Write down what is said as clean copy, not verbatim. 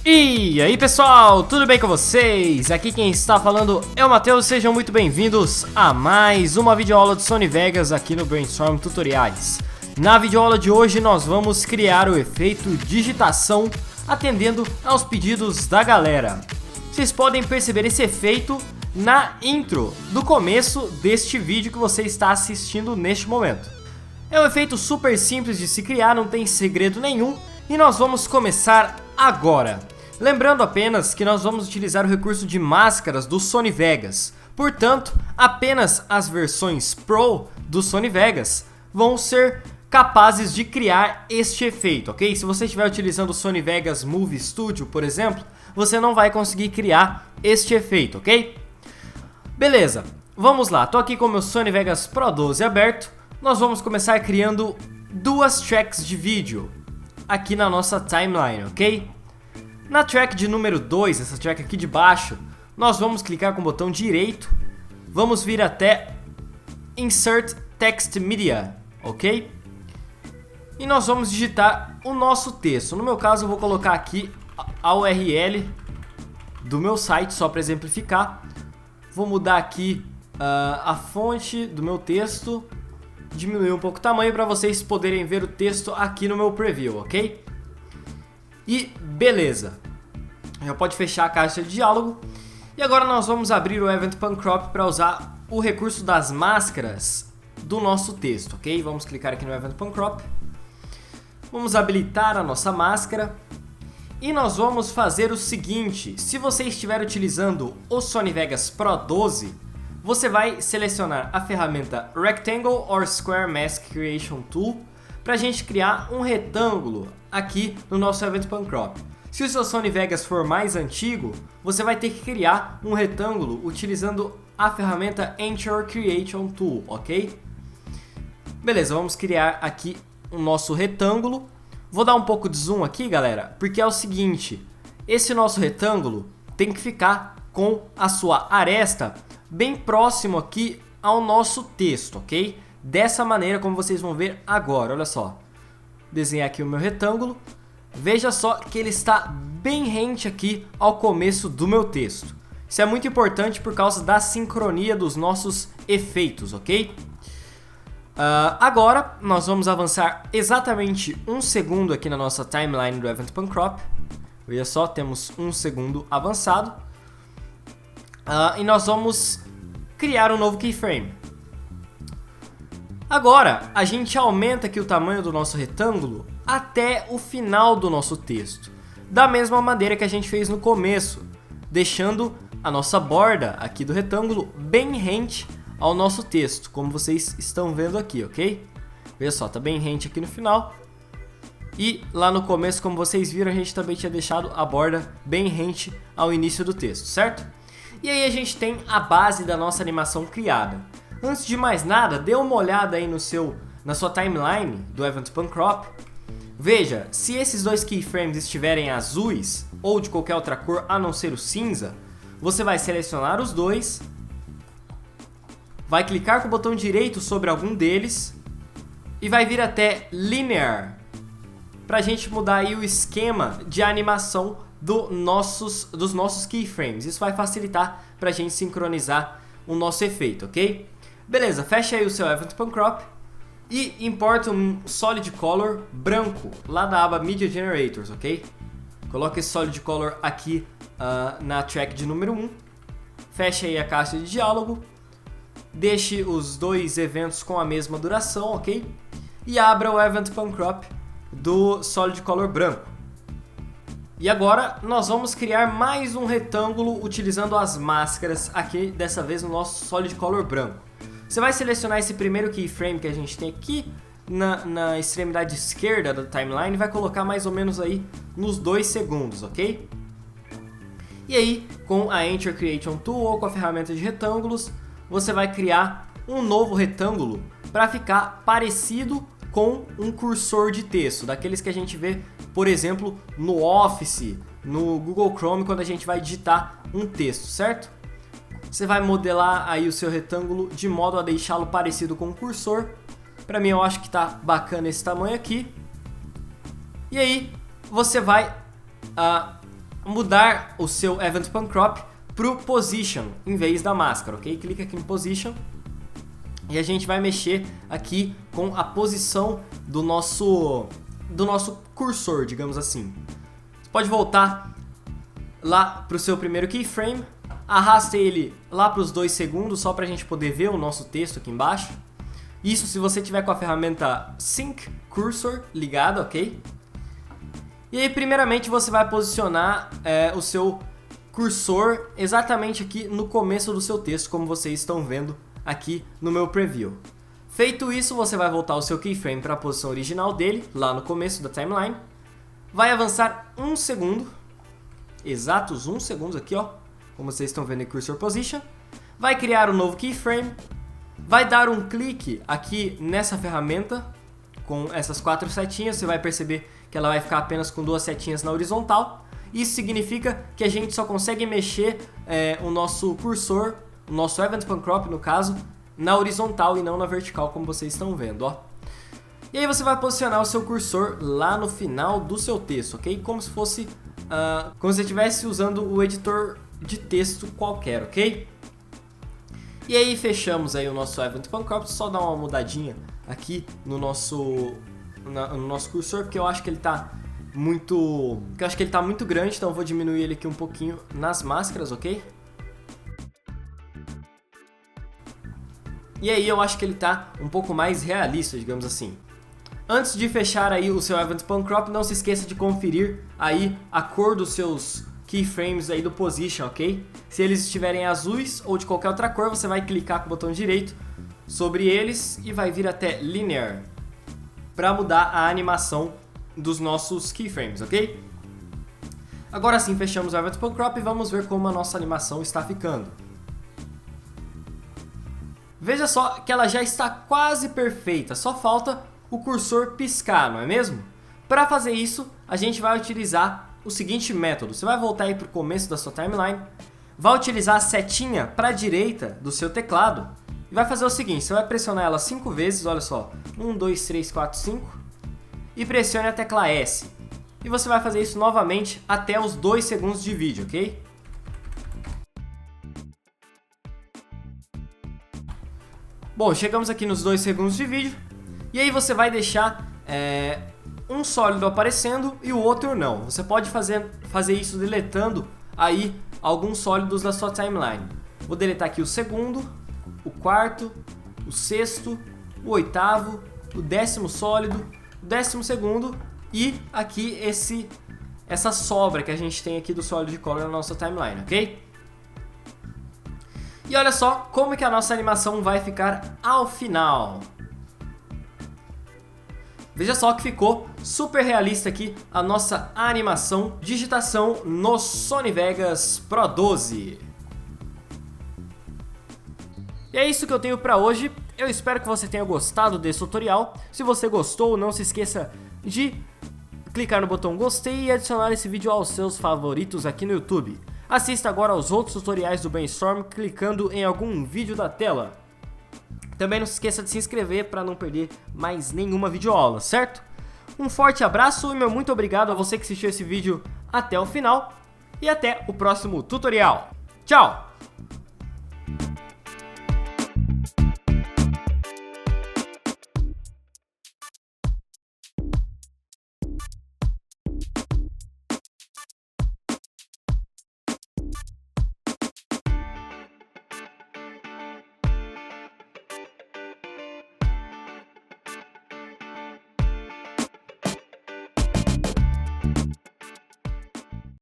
E aí pessoal, tudo bem com vocês? Aqui quem está falando é o Matheus, sejam muito bem-vindos a mais uma videoaula de Sony Vegas aqui no Brainstorm Tutoriais. Na videoaula de hoje nós vamos criar o efeito digitação atendendo aos pedidos da galera. Vocês podem perceber esse efeito na intro do começo deste vídeo que você está assistindo neste momento. É um efeito super simples de se criar, não tem segredo nenhum e nós vamos começar agora. Lembrando apenas que nós vamos utilizar o recurso de máscaras do Sony Vegas. Portanto, apenas as versões Pro do Sony Vegas vão ser capazes de criar este efeito, ok? Se você estiver utilizando o Sony Vegas Movie Studio, por exemplo, você não vai conseguir criar este efeito, ok? Beleza, vamos lá. Tô aqui com o meu Sony Vegas Pro 12 aberto. Nós vamos começar criando duas tracks de vídeo aqui na nossa timeline, ok? Na track de número 2, essa track aqui de baixo, nós vamos clicar com o botão direito, vamos vir até Insert Text Media, ok? E nós vamos digitar o nosso texto. No meu caso eu vou colocar aqui a URL do meu site, só para exemplificar. Vou mudar aqui a fonte do meu texto, diminuir um pouco o tamanho para vocês poderem ver o texto aqui no meu preview, ok? E beleza, já pode fechar a caixa de diálogo. E agora nós vamos abrir o Event Pan Crop para usar o recurso das máscaras do nosso texto, ok? Vamos clicar aqui no Event Pan Crop, vamos habilitar a nossa máscara e nós vamos fazer o seguinte: se você estiver utilizando o Sony Vegas Pro 12, você vai selecionar a ferramenta Rectangle or Square Mask Creation Tool para a gente criar um retângulo aqui no nosso Event Pan Crop. Se o seu Sony Vegas for mais antigo, você vai ter que criar um retângulo utilizando a ferramenta Anchor Creation Tool, ok? Beleza, vamos criar aqui o nosso retângulo. Vou dar um pouco de zoom aqui, galera, porque é o seguinte: esse nosso retângulo tem que ficar com a sua aresta bem próximo aqui ao nosso texto, ok? Dessa maneira como vocês vão ver agora, olha só. Desenhar aqui o meu retângulo. Veja só que ele está bem rente aqui ao começo do meu texto. Isso é muito importante por causa da sincronia dos nossos efeitos, ok? Agora nós vamos avançar exatamente um segundo aqui na nossa timeline do Event Pan Crop. Veja só, temos um segundo avançado. E nós vamos criar um novo keyframe. Agora a gente aumenta aqui o tamanho do nosso retângulo até o final do nosso texto, da mesma maneira que a gente fez no começo, deixando a nossa borda aqui do retângulo bem rente ao nosso texto, como vocês estão vendo aqui, ok? Veja só, tá bem rente aqui no final. E lá no começo, como vocês viram, a gente também tinha deixado a borda bem rente ao início do texto, certo? E aí a gente tem a base da nossa animação criada. Antes de mais nada, dê uma olhada aí na sua timeline do Event Pan Crop. Veja, se esses dois keyframes estiverem azuis ou de qualquer outra cor a não ser o cinza, você vai selecionar os dois, vai clicar com o botão direito sobre algum deles e vai vir até Linear para a gente mudar aí o esquema de animação dos nossos keyframes. Isso vai facilitar para a gente sincronizar o nosso efeito, ok? Beleza, fecha aí o seu Event Pan Crop e importa um Solid Color branco lá da aba Media Generators, ok? Coloca esse Solid Color aqui na track de número 1, fecha aí a caixa de diálogo, deixe os dois eventos com a mesma duração, ok? E abra o Event Pan Crop do Solid Color branco. E agora nós vamos criar mais um retângulo utilizando as máscaras aqui, dessa vez no nosso Solid Color branco. Você vai selecionar esse primeiro keyframe que a gente tem aqui na extremidade esquerda da timeline e vai colocar mais ou menos aí nos 2 segundos, ok? E aí, com a Anchor Creation Tool ou com a ferramenta de retângulos, você vai criar um novo retângulo para ficar parecido com um cursor de texto, daqueles que a gente vê, por exemplo, no Office, no Google Chrome, quando a gente vai digitar um texto, certo? Você vai modelar aí o seu retângulo de modo a deixá-lo parecido com um cursor. Para mim eu acho que tá bacana esse tamanho aqui. E aí você vai mudar o seu Event Pan Crop pro Position em vez da máscara, ok? Clica aqui em Position e a gente vai mexer aqui com a posição do nosso cursor, digamos assim. Você pode voltar lá pro seu primeiro keyframe, arrasta ele lá para os 2 segundos só para a gente poder ver o nosso texto aqui embaixo. Isso se você tiver com a ferramenta Sync Cursor ligada, ok? E aí, primeiramente, você vai posicionar o seu cursor exatamente aqui no começo do seu texto, como vocês estão vendo aqui no meu preview. Feito isso, você vai voltar o seu keyframe para a posição original dele, lá no começo da timeline. Vai avançar 1 segundo, exatos 1 segundo aqui, ó, como vocês estão vendo em Cursor Position. Vai criar um novo keyframe, vai dar um clique aqui nessa ferramenta, com essas 4 setinhas, você vai perceber que ela vai ficar apenas com 2 setinhas na horizontal. Isso significa que a gente só consegue mexer o nosso cursor, o nosso Event Pan Crop no caso, na horizontal e não na vertical, como vocês estão vendo, ó. E aí você vai posicionar o seu cursor lá no final do seu texto, ok? Como se fosse, como se você estivesse usando o editor de texto qualquer, ok? E aí fechamos aí o nosso Event Pan Crop, só dar uma mudadinha aqui no nosso cursor, porque eu acho que ele tá muito grande, então eu vou diminuir ele aqui um pouquinho nas máscaras, ok? E aí eu acho que ele tá um pouco mais realista, digamos assim. Antes de fechar aí o seu Event Pan Crop, não se esqueça de conferir aí a cor dos seus keyframes aí do Position, ok? Se eles estiverem azuis ou de qualquer outra cor, você vai clicar com o botão direito sobre eles e vai vir até Linear para mudar a animação dos nossos keyframes, ok? Agora sim, fechamos o Event Pan Crop e vamos ver como a nossa animação está ficando. Veja só que ela já está quase perfeita, só falta o cursor piscar, não é mesmo? Para fazer isso, a gente vai utilizar o seguinte método. Você vai voltar aí para o começo da sua timeline, vai utilizar a setinha para a direita do seu teclado e vai fazer o seguinte, você vai pressionar ela 5 vezes, olha só, 1, 2, 3, 4, 5 e pressione a tecla S. E você vai fazer isso novamente até os 2 segundos de vídeo, ok? Bom, chegamos aqui nos 2 segundos de vídeo e aí você vai deixar um sólido aparecendo e o outro não. Você pode fazer isso deletando aí alguns sólidos da sua timeline. Vou deletar aqui o segundo, o quarto, o sexto, o oitavo, o 10º sólido, o 12º segundo e aqui essa sobra que a gente tem aqui do sólido de color na nossa timeline, ok? E olha só como que a nossa animação vai ficar ao final. Veja só que ficou super realista aqui a nossa animação digitação no Sony Vegas Pro 12. E é isso que eu tenho para hoje. Eu espero que você tenha gostado desse tutorial. Se você gostou, não se esqueça de clicar no botão gostei e adicionar esse vídeo aos seus favoritos aqui no YouTube. Assista agora aos outros tutoriais do Brainstorm clicando em algum vídeo da tela. Também não se esqueça de se inscrever para não perder mais nenhuma videoaula, certo? Um forte abraço e meu muito obrigado a você que assistiu esse vídeo até o final e até o próximo tutorial. Tchau!